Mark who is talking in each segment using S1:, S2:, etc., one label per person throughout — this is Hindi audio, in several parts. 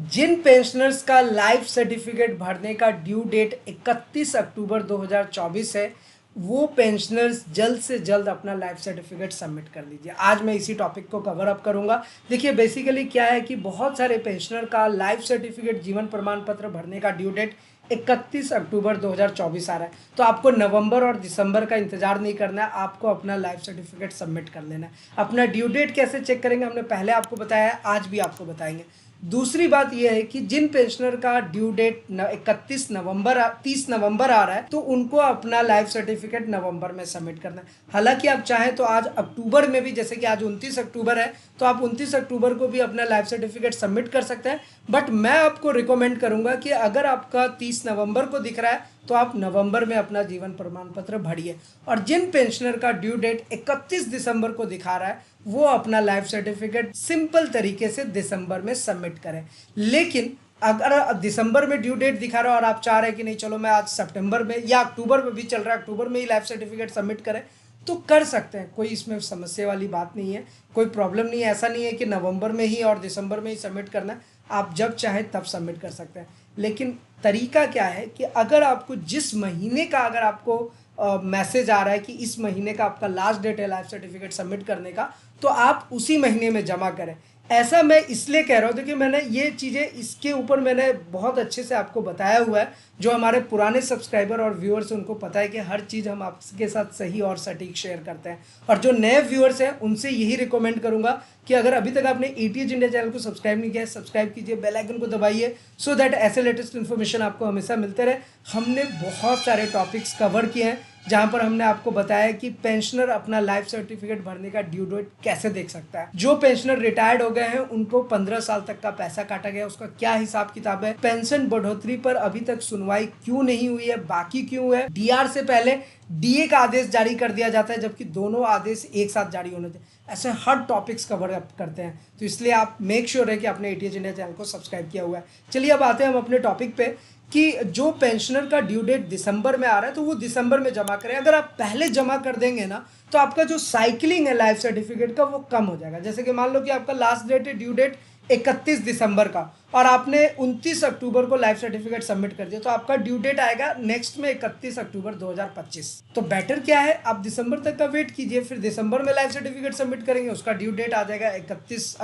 S1: जिन पेंशनर्स का लाइफ सर्टिफिकेट भरने का ड्यू डेट 31 अक्टूबर 2024 है, वो पेंशनर्स जल्द से जल्द अपना लाइफ सर्टिफिकेट सबमिट कर लीजिए। आज मैं इसी टॉपिक को कवर अप करूंगा। देखिए बेसिकली क्या है कि बहुत सारे पेंशनर का लाइफ सर्टिफिकेट जीवन प्रमाण पत्र भरने का ड्यू डेट 31 अक्टूबर 2024 आ रहा है, तो आपको नवंबर और दिसंबर का इंतजार नहीं करना है, आपको अपना लाइफ सर्टिफिकेट सबमिट कर लेना है। अपना ड्यू डेट कैसे चेक करेंगे हमने पहले आपको बताया है, आज भी आपको बताएंगे। दूसरी बात यह है कि जिन पेंशनर का ड्यू डेट 30 नवंबर आ रहा है, तो उनको अपना लाइफ सर्टिफिकेट नवंबर में सबमिट करना है। हालांकि आप चाहें तो आज अक्टूबर में भी, जैसे कि आज 29 अक्टूबर है, तो आप 29 अक्टूबर को भी अपना लाइफ सर्टिफिकेट सबमिट कर सकते हैं। बट मैं आपको रिकमेंड करूंगा कि अगर आपका 30 नवंबर को दिख रहा है तो आप नवंबर में अपना जीवन प्रमाण पत्र भरिए। और जिन पेंशनर का ड्यू डेट 31 दिसंबर को दिखा रहा है, वो अपना लाइफ सर्टिफिकेट सिंपल तरीके से दिसंबर में सबमिट करें। लेकिन अगर दिसंबर में ड्यू डेट दिखा रहा है और आप चाह रहे हैं कि नहीं चलो मैं आज सितंबर में या अक्टूबर में भी चल रहा है, अक्टूबर में ही लाइफ सर्टिफिकेट सबमिट करें, तो कर सकते हैं। कोई इसमें समस्या वाली बात नहीं है, कोई प्रॉब्लम नहीं है। ऐसा नहीं है कि नवंबर में ही और दिसंबर में ही सबमिट करना है, आप जब चाहे तब सबमिट कर सकते हैं। लेकिन तरीका क्या है कि अगर आपको जिस महीने का अगर आपको मैसेज आ रहा है कि इस महीने का आपका लास्ट डेट है लाइफ सर्टिफिकेट सबमिट करने का, तो आप उसी महीने में जमा करें। ऐसा मैं इसलिए कह रहा हूँ, देखिए मैंने ये चीज़ें इसके ऊपर मैंने बहुत अच्छे से आपको बताया हुआ है। जो हमारे पुराने सब्सक्राइबर और व्यूअर्स उनको पता है कि हर चीज़ हम आपके साथ सही और सटीक शेयर करते हैं। और जो नए व्यूअर्स हैं उनसे यही रिकमेंड करूंगा कि अगर अभी तक आपने एटीएच इंडिया चैनल को सब्सक्राइब नहीं किया है, सब्सक्राइब कीजिए, बेल आइकन को दबाइए, सो दैट ऐसे लेटेस्ट इन्फॉर्मेशन आपको हमेशा मिलते रहे। हमने बहुत सारे टॉपिक्स कवर किए हैं जहां पर हमने आपको बताया कि पेंशनर अपना लाइफ सर्टिफिकेट भरने का ड्यू डेट कैसे देख सकता है। जो पेंशनर रिटायर्ड हो गए हैं उनको 15 साल तक का पैसा काटा गया, उसका क्या हिसाब किताब है, पेंशन बढ़ोतरी पर अभी तक सुनवाई क्यों नहीं हुई है, बाकी क्यों है, डीआर से पहले डीए का आदेश जारी कर दिया जाता है जबकि दोनों आदेश एक साथ जारी होने चाहिए। ऐसे हर टॉपिक्स कवर अप करते हैं, तो इसलिए आप मेक श्योर है कि आपने एटीएच इंडिया चैनल को सब्सक्राइब किया हुआ है। चलिए अब आते हैं हम अपने टॉपिक पे कि जो पेंशनर का ड्यू डेट दिसंबर में आ रहा है तो वो दिसंबर में जमा करें। अगर आप पहले जमा कर देंगे ना, तो आपका जो साइकिलिंग है लाइफ सर्टिफिकेट का वो कम हो जाएगा। जैसे कि मान लो कि आपका लास्ट डेट है ड्यू डेट 31 दिसंबर का और आपने 29 अक्टूबर को लाइफ सर्टिफिकेट सबमिट कर दिया, तो आपका ड्यू डेट आएगा नेक्स्ट में 31 अक्टूबर 2025। तो बेटर क्या है, आप दिसंबर तक का वेट कीजिए, फिर दिसंबर में लाइफ सर्टिफिकेट सबमिट करेंगे, उसका ड्यू डेट आ जाएगा 31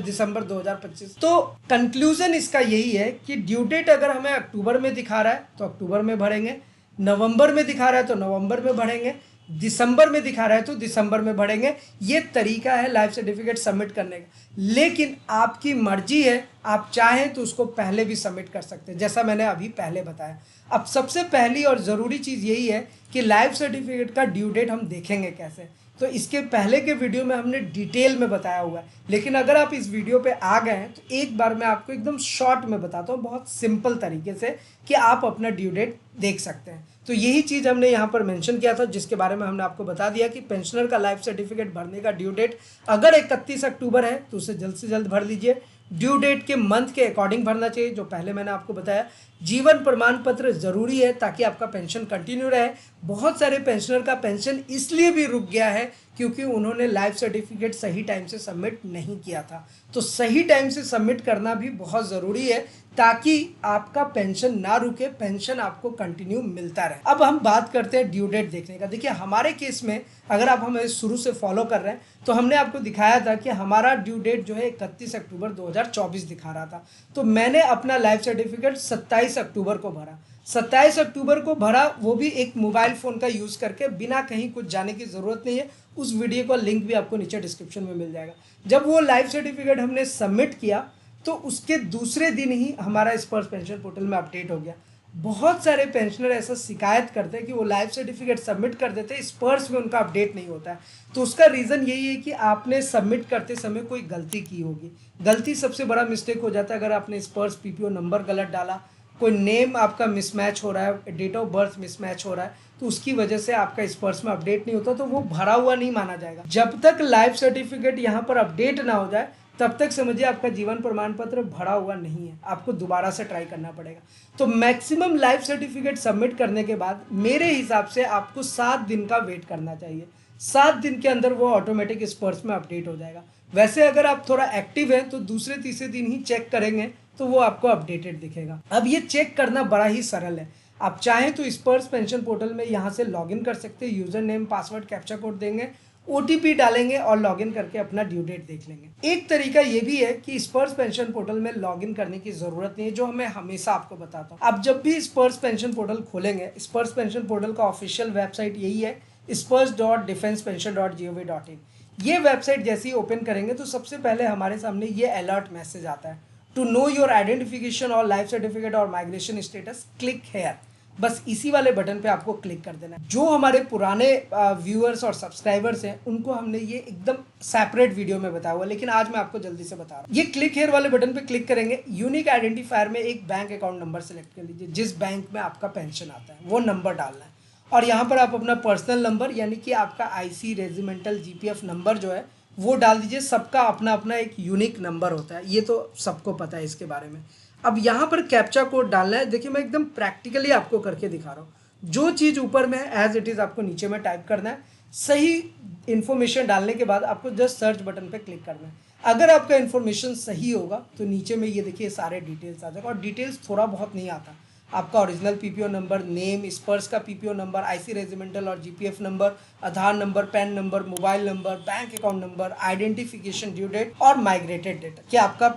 S1: दिसंबर 2025। तो कंक्लूजन इसका यही है कि ड्यू डेट अगर हमें अक्टूबर में दिखा रहा है तो अक्टूबर में भरेंगे, नवंबर में दिखा रहा है तो नवंबर में भरेंगे, दिसंबर में दिखा रहा है तो दिसंबर में भरेंगे। ये तरीका है लाइफ सर्टिफिकेट सबमिट करने का। लेकिन आपकी मर्जी है, आप चाहें तो उसको पहले भी सबमिट कर सकते हैं, जैसा मैंने अभी पहले बताया। अब सबसे पहली और ज़रूरी चीज़ यही है कि लाइफ सर्टिफिकेट का ड्यू डेट हम देखेंगे कैसे, तो इसके पहले के वीडियो में हमने डिटेल में बताया हुआ है। लेकिन अगर आप इस वीडियो पे आ गए हैं तो एक बार मैं आपको एकदम शॉर्ट में बताता हूँ, बहुत सिंपल तरीके से, कि आप अपना ड्यू डेट देख सकते हैं। तो यही चीज़ हमने यहाँ पर मेंशन किया था, जिसके बारे में हमने आपको बता दिया कि पेंशनर का लाइफ सर्टिफिकेट भरने का ड्यू डेट अगर 31 अक्टूबर है तो उसे जल्द से जल्द भर लीजिए। ड्यू डेट के मंथ के अकॉर्डिंग भरना चाहिए, जो पहले मैंने आपको बताया। जीवन प्रमाण पत्र जरूरी है ताकि आपका पेंशन कंटिन्यू रहे। बहुत सारे पेंशनर का पेंशन इसलिए भी रुक गया है क्योंकि उन्होंने लाइफ सर्टिफिकेट सही टाइम से सबमिट नहीं किया था। तो सही टाइम से सबमिट करना भी बहुत ज़रूरी है ताकि आपका पेंशन ना रुके, पेंशन आपको कंटिन्यू मिलता रहे। अब हम बात करते हैं ड्यू डेट देखने का। देखिए हमारे केस में अगर आप हमें शुरू से फॉलो कर रहे हैं तो हमने आपको दिखाया था कि हमारा ड्यू डेट जो है 31 अक्टूबर 2024 दिखा रहा था। तो मैंने अपना लाइफ सर्टिफिकेट 27 अक्टूबर को भरा। 27 अक्टूबर को भरा, वो भी एक मोबाइल फ़ोन का यूज़ करके, बिना कहीं कुछ जाने की ज़रूरत नहीं है। उस वीडियो का लिंक भी आपको नीचे डिस्क्रिप्शन में मिल जाएगा। जब वो लाइफ सर्टिफिकेट हमने सबमिट किया तो उसके दूसरे दिन ही हमारा स्पर्श पेंशन पोर्टल में अपडेट हो गया। बहुत सारे पेंशनर ऐसा शिकायत करते हैं कि वो लाइफ सर्टिफिकेट सबमिट कर देते हैं, स्पर्श में उनका अपडेट नहीं होता है। तो उसका रीज़न यही है कि आपने सबमिट करते समय कोई गलती की होगी। गलती सबसे बड़ा मिस्टेक हो जाता है अगर आपने स्पर्श पीपीओ नंबर गलत डाला, कोई नेम आपका मिसमैच हो रहा है, डेट ऑफ बर्थ मिसमैच हो रहा है, तो उसकी वजह से आपका स्पर्श में अपडेट नहीं होता, तो वो भरा हुआ नहीं माना जाएगा। जब तक लाइफ सर्टिफिकेट यहाँ पर अपडेट ना हो जाए तब तक समझिए आपका जीवन प्रमाण पत्र भरा हुआ नहीं है, आपको दोबारा से ट्राई करना पड़ेगा। तो मैक्सिमम लाइफ सर्टिफिकेट सबमिट करने के बाद मेरे हिसाब से आपको 7 दिन का वेट करना चाहिए। 7 दिन के अंदर वो ऑटोमेटिक स्पर्श में अपडेट हो जाएगा। वैसे अगर आप थोड़ा एक्टिव हैं तो दूसरे तीसरे दिन ही चेक करेंगे तो वो आपको अपडेटेड दिखेगा। अब ये चेक करना बड़ा ही सरल है। आप चाहें तो स्पर्श पेंशन पोर्टल में यहाँ से लॉगिन कर सकते हैं, user name password captcha code देंगे, ओटीपी डालेंगे और लॉगिन करके अपना ड्यू डेट देख लेंगे। एक तरीका ये भी है कि स्पर्श पेंशन पोर्टल में लॉगिन करने की जरूरत नहीं है, जो मैं हमेशा आपको बताता हूँ। आप जब भी स्पर्श पेंशन पोर्टल खोलेंगे, स्पर्श पेंशन पोर्टल का ऑफिशियल वेबसाइट यही है spurs.defensepension.gov.in। ये वेबसाइट जैसे ही ओपन करेंगे तो सबसे पहले हमारे सामने ये अलर्ट मैसेज आता है, टू नो योर आइडेंटिफिकेशन और लाइफ सर्टिफिकेट और माइग्रेशन स्टेटस, क्लिक हेयर। बस इसी वाले बटन पे आपको क्लिक कर देना है। जो हमारे पुराने व्यूअर्स और सब्सक्राइबर्स हैं उनको हमने ये एकदम सेपरेट वीडियो में बताया हुआ, लेकिन आज मैं आपको जल्दी से बता रहा हूँ। ये क्लिक हेयर वाले बटन पे क्लिक करेंगे, यूनिक आइडेंटिफायर में एक बैंक अकाउंट नंबर सेलेक्ट कर लीजिए, जिस बैंक में आपका पेंशन आता है वो नंबर डालना है। और यहाँ पर आप अपना पर्सनल नंबर यानी कि आपका आईसी, रेजिमेंटल, जीपीएफ नंबर जो है वो डाल दीजिए। सबका अपना अपना एक यूनिक नंबर होता है, ये तो सबको पता है इसके बारे में। अब यहाँ पर कैप्चा कोड डालना है। देखिए मैं एकदम प्रैक्टिकली आपको करके दिखा रहा हूँ। जो चीज़ ऊपर में है एज इट इज़ आपको नीचे में टाइप करना है। सही इन्फॉर्मेशन डालने के बाद आपको जस्ट सर्च बटन पे क्लिक करना है। अगर आपका इन्फॉर्मेशन सही होगा तो नीचे में ये देखिए सारे डिटेल्स आ जाएगा। और डिटेल्स थोड़ा बहुत नहीं आता, आपका original PPO number, name, Sparsh का पीपीओ नंबर, आईसी, रेजिमेंटल और GPF number, Aadhaar number, PAN number, mobile number, bank account number, identification, due date और माइग्रेटेड डेट कि आपका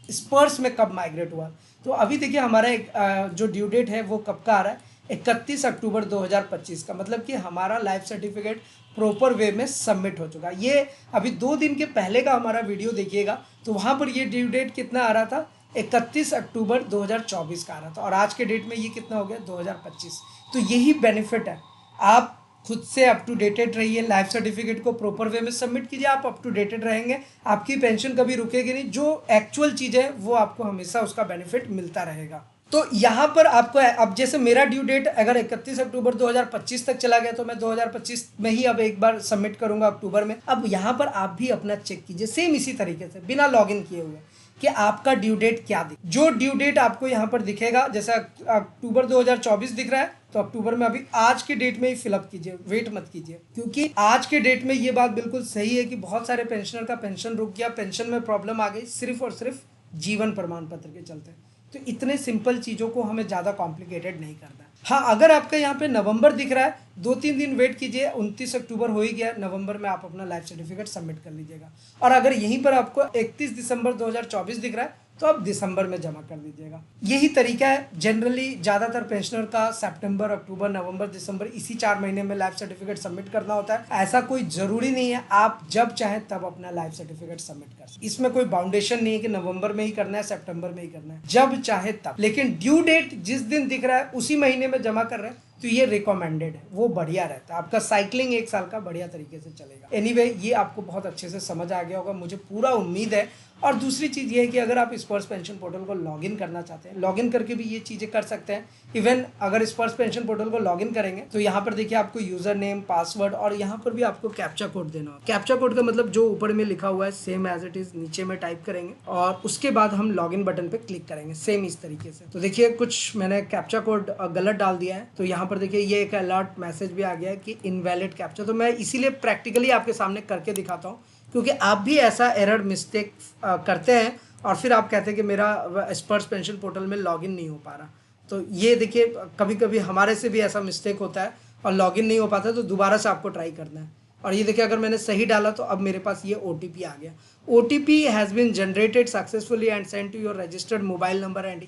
S1: स्पर्श में कब माइग्रेट हुआ। तो अभी देखिए हमारा एक जो ड्यू डेट है वो कब का आ रहा है, 31 अक्टूबर 2025 का। मतलब कि हमारा लाइफ सर्टिफिकेट प्रॉपर वे में सबमिट हो चुका है। ये अभी 2 दिन के पहले का हमारा वीडियो देखिएगा तो वहाँ पर ये ड्यू डेट कितना आ रहा था, 31 अक्टूबर 2024 का आ रहा था। और आज के डेट में ये कितना हो गया, 2025। तो यही बेनिफिट है, आप खुद से अप टू डेटेड रहिए, लाइफ सर्टिफिकेट को प्रॉपर वे में सबमिट कीजिए। आप अप टू डेटेड रहेंगे, आपकी पेंशन कभी रुकेगी नहीं। जो एक्चुअल चीज़ है वो आपको हमेशा उसका बेनिफिट मिलता रहेगा। तो यहाँ पर आपको अब जैसे मेरा ड्यू डेट अगर 31 अक्टूबर 2025 तक चला गया तो मैं 2025 में ही अब एक बार सबमिट करूंगा अक्टूबर में। अब यहाँ पर आप भी अपना चेक कीजिए सेम इसी तरीके से बिना लॉगिन किए हुए कि आपका ड्यू डेट क्या दिख। जो ड्यू डेट आपको यहाँ पर दिखेगा, जैसा अक्टूबर 2024 दिख रहा है तो अक्टूबर में अभी आज के डेट में ही फिलअप कीजिए, वेट मत कीजिए। क्योंकि आज के डेट में ये बात बिल्कुल सही है कि बहुत सारे पेंशनर का पेंशन रुक गया, पेंशन में प्रॉब्लम आ गई सिर्फ और सिर्फ जीवन प्रमाण पत्र के चलते। तो इतने सिंपल चीज़ों को हमें ज़्यादा कॉम्प्लिकेटेड नहीं करना है। हाँ, अगर आपका यहाँ पे नवंबर दिख रहा है 2-3 दिन वेट कीजिए, 29 अक्टूबर हो ही गया, नवंबर में आप अपना लाइफ सर्टिफिकेट सबमिट कर लीजिएगा। और अगर यहीं पर आपको 31 दिसंबर 2024 दिख रहा है तो आप दिसंबर में जमा कर दीजिएगा। यही तरीका है। जनरली ज़्यादातर पेंशनर का सितंबर, अक्टूबर, नवंबर, दिसंबर इसी 4 महीने में लाइफ सर्टिफिकेट सबमिट करना होता है। ऐसा कोई ज़रूरी नहीं है, आप जब चाहें तब अपना लाइफ सर्टिफिकेट सबमिट कर सकते। इसमें कोई बाउंडेशन नहीं है कि नवंबर में ही करना है, सितंबर में ही करना है, जब चाहे तब। लेकिन ड्यू डेट जिस दिन दिख रहा है उसी महीने में जमा कर रहे हैं तो ये रिकमेंडेड है, वो बढ़िया रहता है। आपका साइकिलिंग 1 साल का बढ़िया तरीके से चलेगा। एनीवे, ये आपको बहुत अच्छे से समझ आ गया होगा, मुझे पूरा उम्मीद है। और दूसरी चीज़ ये है कि अगर आप स्पर्श पेंशन पोर्टल को लॉगिन करना चाहते हैं, लॉगिन करके भी ये चीज़ें कर सकते हैं। इवन अगर स्पर्श पेंशन पोर्टल को लॉगिन करेंगे तो यहाँ पर देखिए आपको यूजर नेम, पासवर्ड और यहाँ पर भी आपको कैप्चा कोड देना होगा। कैप्चा कोड का मतलब जो ऊपर में लिखा हुआ है सेम एज इट इज नीचे में टाइप करेंगे और उसके बाद हम लॉगिन बटन पे क्लिक करेंगे सेम इस तरीके से। तो देखिए कुछ मैंने कैप्चा कोड गलत डाल दिया है तो यहाँ पर देखिए ये एक अलर्ट मैसेज भी आ गया है कि इनवैलिड कैप्चा। तो मैं इसीलिए प्रैक्टिकली आपके सामने करके दिखाता हूँ, क्योंकि आप भी ऐसा एरर मिस्टेक करते हैं और फिर आप कहते हैं कि मेरा स्पर्श पेंशन पोर्टल में लॉगिन नहीं हो पा रहा। तो ये देखिए कभी कभी हमारे से भी ऐसा मिस्टेक होता है और लॉगिन नहीं हो पाता, तो दोबारा से आपको ट्राई करना है। और ये देखिए अगर मैंने सही डाला तो अब मेरे पास ये OTP आ गया। OTP has been generated successfully and send to your registered mobile number and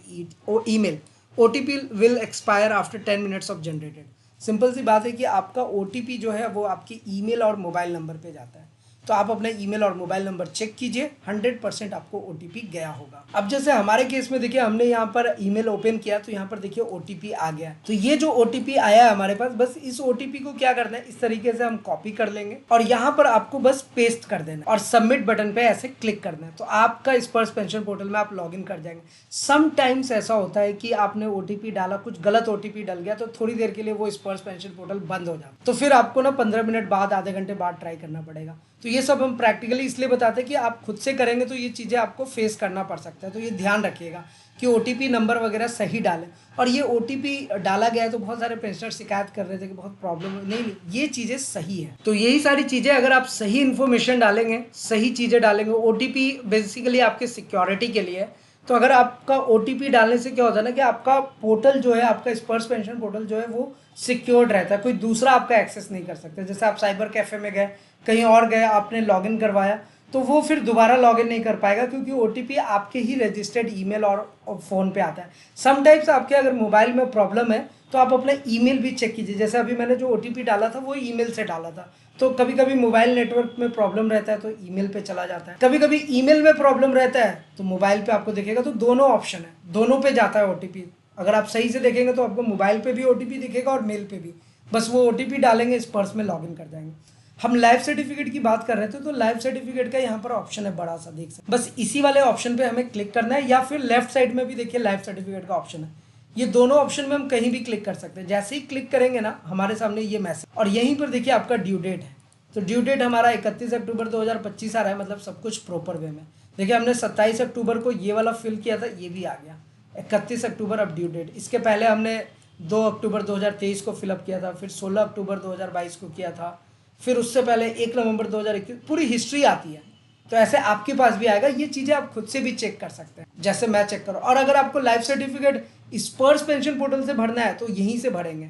S1: email. OTP will expire after 10 minutes of generated. Simple सी बात है कि आपका OTP जो है वो आपकी ईमेल और मोबाइल नंबर पे जाता है। तो आप अपना ईमेल और मोबाइल नंबर चेक कीजिए, 100% आपको OTP गया होगा। अब जैसे हमारे केस में देखिए हमने यहाँ पर ईमेल ओपन किया तो यहाँ पर देखिए OTP आ गया। तो ये जो OTP आया है हमारे पास, बस इस OTP को क्या करना है, इस तरीके से हम कॉपी कर लेंगे और यहाँ पर आपको बस पेस्ट कर देना और सबमिट बटन पे ऐसे क्लिक करना है। तो आपका स्पर्श पेंशन पोर्टल में आप लॉगिन कर जाएंगे। समटाइम्स ऐसा होता है कि आपने OTP डाला, कुछ गलत OTP डल गया तो थोड़ी देर के लिए वो स्पर्श पेंशन पोर्टल बंद हो जाता, तो फिर आपको ना 15 मिनट बाद, आधे घंटे बाद ट्राई करना पड़ेगा। तो ये सब हम प्रैक्टिकली इसलिए बताते हैं कि आप खुद से करेंगे तो ये चीज़ें आपको फेस करना पड़ सकता है। तो ये ध्यान रखिएगा कि OTP नंबर वगैरह सही डालें। और ये OTP डाला गया है तो बहुत सारे पेंशनर शिकायत कर रहे थे कि बहुत प्रॉब्लम है। नहीं, ये चीज़ें सही है। तो यही सारी चीज़ें अगर आप सही इन्फॉर्मेशन डालेंगे, सही चीज़ें डालेंगे, OTP बेसिकली आपके सिक्योरिटी के लिए है। तो अगर आपका OTP डालने से क्या होता है ना कि आपका पोर्टल जो है, आपका स्पर्श पेंशन पोर्टल जो है वो सिक्योर्ड रहता है, कोई दूसरा आपका एक्सेस नहीं कर सकता। जैसे आप साइबर कैफ़े में गए, कहीं और गए, आपने लॉगिन करवाया, तो वो फिर दोबारा लॉगिन नहीं कर पाएगा, क्योंकि OTP आपके ही रजिस्टर्ड ईमेल और फ़ोन पे आता है। समटाइम्स आपके अगर मोबाइल में प्रॉब्लम है तो आप अपना ईमेल भी चेक कीजिए। जैसे अभी मैंने जो OTP डाला था वो ईमेल से डाला था, तो कभी कभी मोबाइल नेटवर्क में प्रॉब्लम रहता है तो ईमेल पे चला जाता है, कभी कभी ईमेल में प्रॉब्लम रहता है तो मोबाइल पे आपको दिखेगा। तो दोनों ऑप्शन है, दोनों पे जाता है OTP। अगर आप सही से देखेंगे तो आपको मोबाइल पे भी OTP दिखेगा और मेल पे भी। बस वो OTP डालेंगे, इस पर्स में लॉगिन कर जाएंगे। हम लाइफ सर्टिफिकेट की बात कर रहे थे, तो लाइफ सर्टिफिकेट का यहाँ पर ऑप्शन है बड़ा सा, देख सकते, बस इसी वाले ऑप्शन पे हमें क्लिक करना है, या फिर लेफ्ट साइड में भी देखिए लाइफ सर्टिफिकेट का ऑप्शन है। ये दोनों ऑप्शन में हम कहीं भी क्लिक कर सकते हैं। जैसे ही क्लिक करेंगे ना, हमारे सामने ये मैसेज, और यहीं पर देखिए आपका ड्यू डेट है। तो ड्यू डेट हमारा 31 अक्टूबर 2025 आ रहा है, मतलब सब कुछ प्रॉपर वे में। देखिए हमने 27 अक्टूबर को ये वाला फिल किया था, ये भी आ गया 31 अक्टूबर अब ड्यू डेट। इसके पहले हमने 2 अक्टूबर 2023 को फिलअप किया था, फिर 16 अक्टूबर 2022 को किया था, फिर उससे पहले 1 नवंबर 2021, पूरी हिस्ट्री आती है। तो ऐसे आपके पास भी आएगा, ये चीज़ें आप खुद से भी चेक कर सकते हैं, जैसे मैं चेक करूँ। और अगर आपको लाइफ सर्टिफिकेट स्पर्श पेंशन पोर्टल से भरना है तो यहीं से भरेंगे।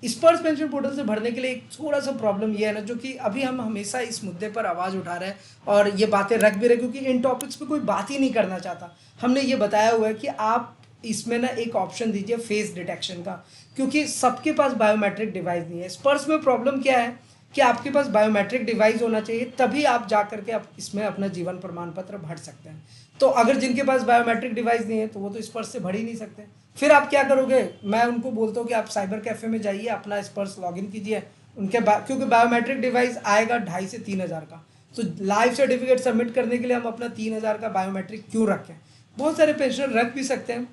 S1: स्पर्श पेंशन पोर्टल से भरने के लिए एक थोड़ा सा प्रॉब्लम ये है ना, जो कि अभी हम हमेशा इस मुद्दे पर आवाज़ उठा रहे हैं और ये बातें रख भी रहे, क्योंकि इन टॉपिक्स पे कोई बात ही नहीं करना चाहता। हमने ये बताया हुआ है कि आप इसमें ना एक ऑप्शन दीजिए फेस डिटेक्शन का, क्योंकि सबके पास बायोमेट्रिक डिवाइस नहीं है। स्पर्श में प्रॉब्लम क्या है कि आपके पास बायोमेट्रिक डिवाइस होना चाहिए, तभी आप जा करके आप इसमें अपना जीवन प्रमाण पत्र भर सकते हैं। तो अगर जिनके पास बायोमेट्रिक डिवाइस नहीं है तो वो तो स्पर्श से भर ही नहीं सकते। फिर आप क्या करोगे, मैं उनको बोलता हूँ कि आप साइबर कैफ़े में जाइए, अपना स्पर्श लॉगिन कीजिए उनके क्योंकि बायोमेट्रिक डिवाइस आएगा 2,500 से 3,000 का। तो लाइफ सर्टिफिकेट सबमिट करने के लिए हम अपना 3,000 का बायोमेट्रिक क्यों रखें। बहुत सारे पेंशनर रख भी सकते हैं,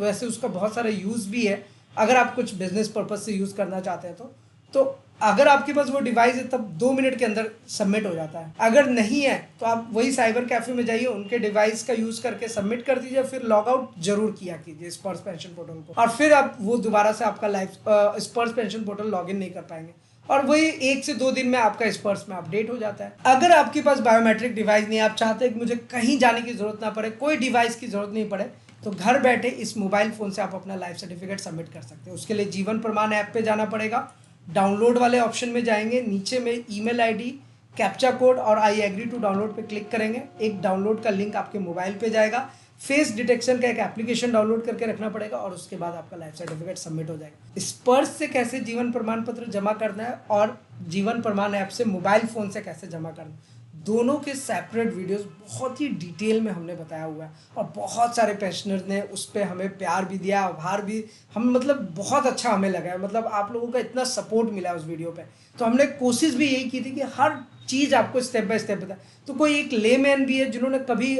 S1: वैसे उसका बहुत सारा यूज़ भी है, अगर आप कुछ बिजनेस पर्पज से यूज़ करना चाहते हैं तो अगर आपके पास वो डिवाइस है तब 2 मिनट के अंदर सबमिट हो जाता है। अगर नहीं है तो आप वही साइबर कैफ़े में जाइए, उनके डिवाइस का यूज़ करके सबमिट कर दीजिए, फिर लॉग आउट जरूर किया कीजिए स्पर्श पेंशन पोर्टल को, और फिर आप वो दोबारा से आपका लाइफ स्पर्श पेंशन पोर्टल लॉगिन नहीं कर पाएंगे, और वही 1 से 2 दिन में आपका स्पर्श में अपडेट हो जाता है। अगर आपके पास बायोमेट्रिक डिवाइस नहीं है, आप चाहते हैं कि मुझे कहीं जाने की जरूरत ना पड़े, कोई डिवाइस की जरूरत नहीं पड़े, तो घर बैठे इस मोबाइल फ़ोन से आप अपना लाइफ सर्टिफिकेट सबमिट कर सकते हैं। उसके लिए जीवन प्रमाण ऐप पे जाना पड़ेगा, डाउनलोड वाले ऑप्शन में जाएंगे, नीचे में ईमेल आईडी, कैप्चा कोड और आई एग्री टू डाउनलोड पे क्लिक करेंगे, एक डाउनलोड का लिंक आपके मोबाइल पे जाएगा। फेस डिटेक्शन का एक एप्लीकेशन डाउनलोड करके रखना पड़ेगा और उसके बाद आपका लाइफ सर्टिफिकेट सबमिट हो जाएगा। स्पर्श से कैसे जीवन प्रमाण पत्र जमा करना है और जीवन प्रमाण ऐप से मोबाइल फ़ोन से कैसे जमा करना है, दोनों के सेपरेट वीडियोस बहुत ही डिटेल में हमने बताया हुआ है, और बहुत सारे पेंशनर्स ने उस पर हमें प्यार भी दिया, आभार भी, हम मतलब बहुत अच्छा हमें लगा है, मतलब आप लोगों का इतना सपोर्ट मिला है उस वीडियो पे। तो हमने कोशिश भी यही की थी कि हर चीज़ आपको स्टेप बाय स्टेप बताए। तो कोई एक लेमैन भी है जिन्होंने कभी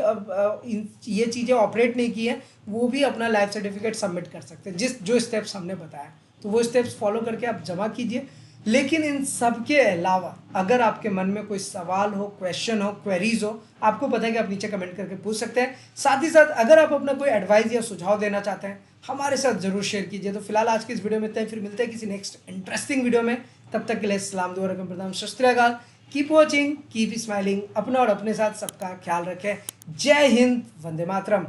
S1: ये चीज़ें ऑपरेट नहीं की है, वो भी अपना लाइफ सर्टिफिकेट सबमिट कर सकते हैं, जो स्टेप्स हमने बताया। तो वो स्टेप्स फॉलो करके आप जमा कीजिए। लेकिन इन सब के अलावा अगर आपके मन में कोई सवाल हो, क्वेश्चन हो, क्वेरीज हो, आपको पता है कि आप नीचे कमेंट करके पूछ सकते हैं। साथ ही साथ अगर आप अपना कोई एडवाइस या सुझाव देना चाहते हैं, हमारे साथ जरूर शेयर कीजिए। तो फिलहाल आज की इस वीडियो में इतना ही, फिर मिलते हैं किसी नेक्स्ट इंटरेस्टिंग वीडियो में। तब तक के लिए सलाम दुआ रकम प्रणाम, सत श्री अकाल, कीप वॉचिंग, कीप स्माइलिंग, अपना और अपने साथ सबका ख्याल रखें। जय हिंद, वंदे मातरम।